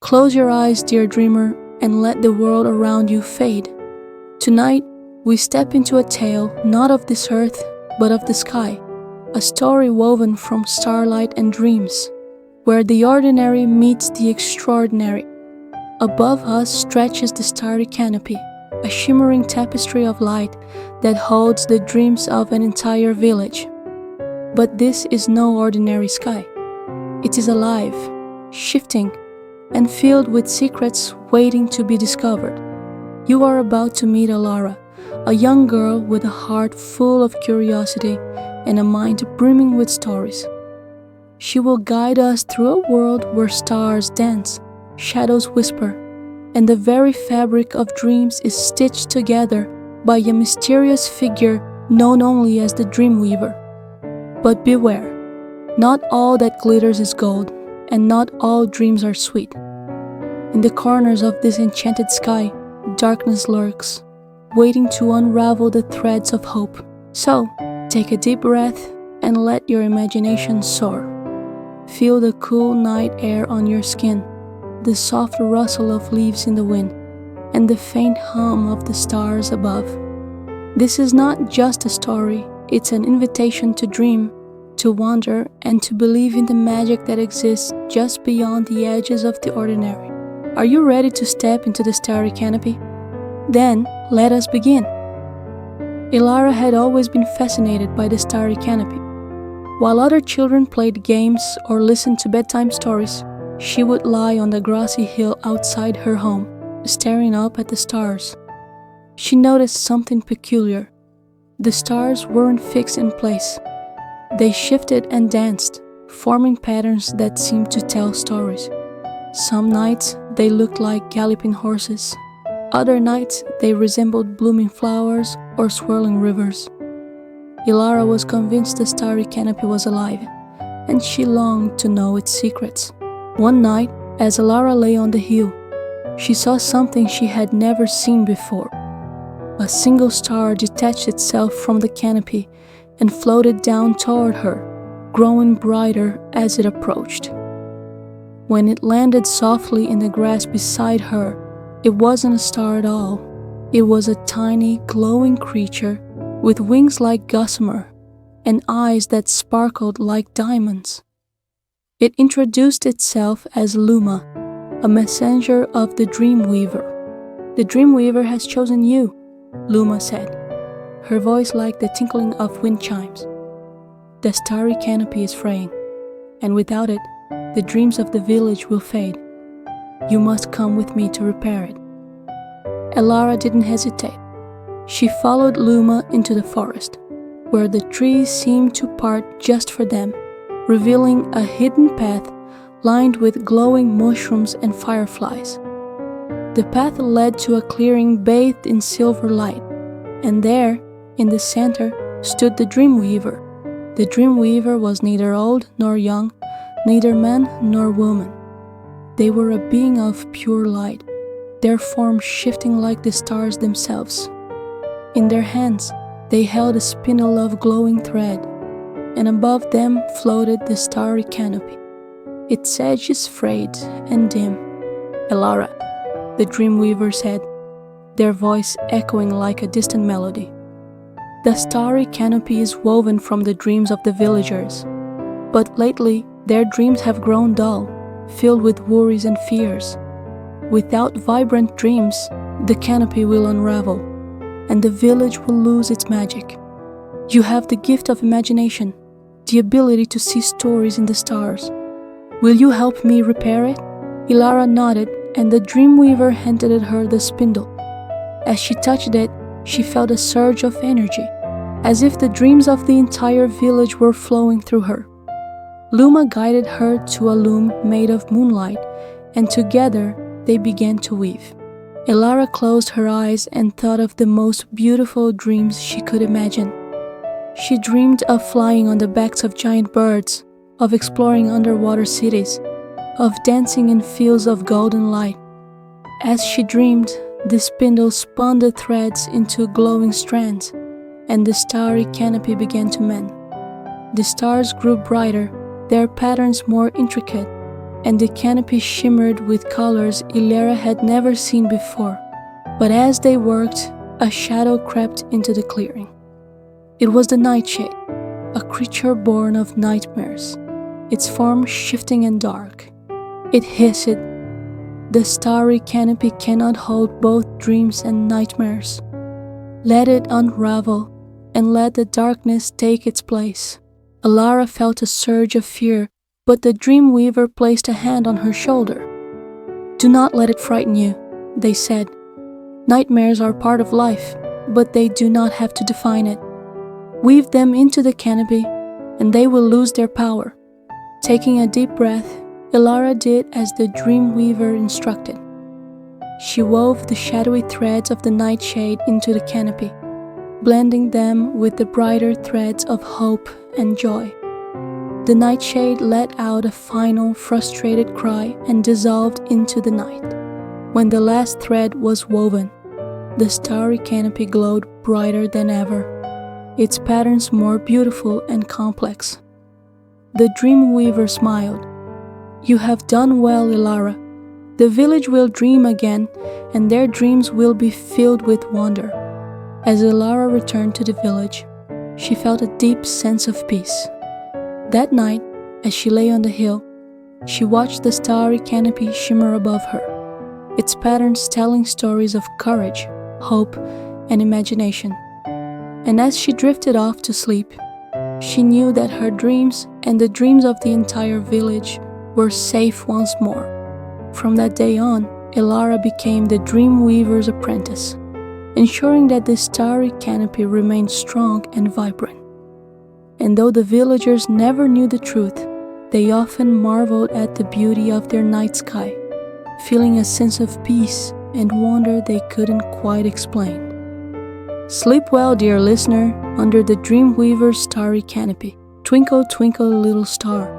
Close your eyes, dear dreamer, and let the world around you fade. Tonight, we step into a tale not of this earth, but of the sky, a story woven from starlight and dreams, where the ordinary meets the extraordinary. Above us stretches the starry canopy, a shimmering tapestry of light that holds the dreams of an entire village. But this is no ordinary sky. It is alive, shifting, and filled with secrets waiting to be discovered. You are about to meet Alara, a young girl with a heart full of curiosity and a mind brimming with stories. She will guide us through a world where stars dance, shadows whisper, and the very fabric of dreams is stitched together by a mysterious figure known only as the Dreamweaver. But beware, not all that glitters is gold, and not all dreams are sweet. In the corners of this enchanted sky, darkness lurks, waiting to unravel the threads of hope. So, take a deep breath and let your imagination soar. Feel the cool night air on your skin, the soft rustle of leaves in the wind, and the faint hum of the stars above. This is not just a story, it's an invitation to dream, to wonder, and to believe in the magic that exists just beyond the edges of the ordinary. Are you ready to step into the Starry Canopy? Then, let us begin. Alara had always been fascinated by the Starry Canopy. While other children played games or listened to bedtime stories, she would lie on the grassy hill outside her home, staring up at the stars. She noticed something peculiar. The stars weren't fixed in place. They shifted and danced, forming patterns that seemed to tell stories. Some nights they looked like galloping horses. Other nights they resembled blooming flowers or swirling rivers. Alara was convinced the Starry Canopy was alive, and she longed to know its secrets. One night, as Alara lay on the hill, she saw something she had never seen before. A single star detached itself from the canopy and floated down toward her, growing brighter as it approached. When it landed softly in the grass beside her, it wasn't a star at all. It was a tiny, glowing creature with wings like gossamer and eyes that sparkled like diamonds. It introduced itself as Luma, a messenger of the Dreamweaver. "The Dreamweaver has chosen you," Luma said, her voice like the tinkling of wind chimes. "The Starry Canopy is fraying, and without it, the dreams of the village will fade. You must come with me to repair it." Alara didn't hesitate. She followed Luma into the forest, where the trees seemed to part just for them, revealing a hidden path lined with glowing mushrooms and fireflies. The path led to a clearing bathed in silver light, and there, in the center, stood the Dreamweaver. The Dreamweaver was neither old nor young, neither man nor woman. They were a being of pure light, their form shifting like the stars themselves. In their hands, they held a spindle of glowing thread, and above them floated the Starry Canopy, its edges frayed and dim. "Alara," the Dreamweaver said, their voice echoing like a distant melody. "The Starry Canopy is woven from the dreams of the villagers, but lately their dreams have grown dull, filled with worries and fears. Without vibrant dreams, the canopy will unravel, and the village will lose its magic. You have the gift of imagination, the ability to see stories in the stars. Will you help me repair it?" Alara nodded, and the Dreamweaver handed her the spindle. As she touched it, she felt a surge of energy, as if the dreams of the entire village were flowing through her. Luma guided her to a loom made of moonlight, and together they began to weave. Alara closed her eyes and thought of the most beautiful dreams she could imagine. She dreamed of flying on the backs of giant birds, of exploring underwater cities, of dancing in fields of golden light. As she dreamed, the spindle spun the threads into glowing strands, and the Starry Canopy began to mend. The stars grew brighter, their patterns more intricate, and the canopy shimmered with colors Ilara had never seen before. But as they worked, a shadow crept into the clearing. It was the nightshade, a creature born of nightmares, its form shifting and dark. It hissed, "The starry canopy cannot hold both dreams and nightmares. Let it unravel and let the darkness take its place." Ilara felt a surge of fear, but the Dreamweaver placed a hand on her shoulder. "Do not let it frighten you," they said. "Nightmares are part of life, but they do not have to define it. Weave them into the canopy, and they will lose their power." Taking a deep breath, Ilara did as the Dreamweaver instructed. She wove the shadowy threads of the nightshade into the canopy, blending them with the brighter threads of hope and joy. The nightshade let out a final frustrated cry and dissolved into the night. When the last thread was woven, the starry canopy glowed brighter than ever, its patterns more beautiful and complex. The Dreamweaver smiled. "You have done well, Ilara. The village will dream again, and their dreams will be filled with wonder." As Ilara returned to the village, she felt a deep sense of peace. That night, as she lay on the hill, she watched the starry canopy shimmer above her, its patterns telling stories of courage, hope, and imagination. And as she drifted off to sleep, she knew that her dreams and the dreams of the entire village were safe once more. From that day on, Ilara became the Dreamweaver's apprentice, ensuring that the starry canopy remained strong and vibrant. And though the villagers never knew the truth, they often marveled at the beauty of their night sky, feeling a sense of peace and wonder they couldn't quite explain. Sleep well, dear listener, under the Dreamweaver's starry canopy. Twinkle, twinkle, little star.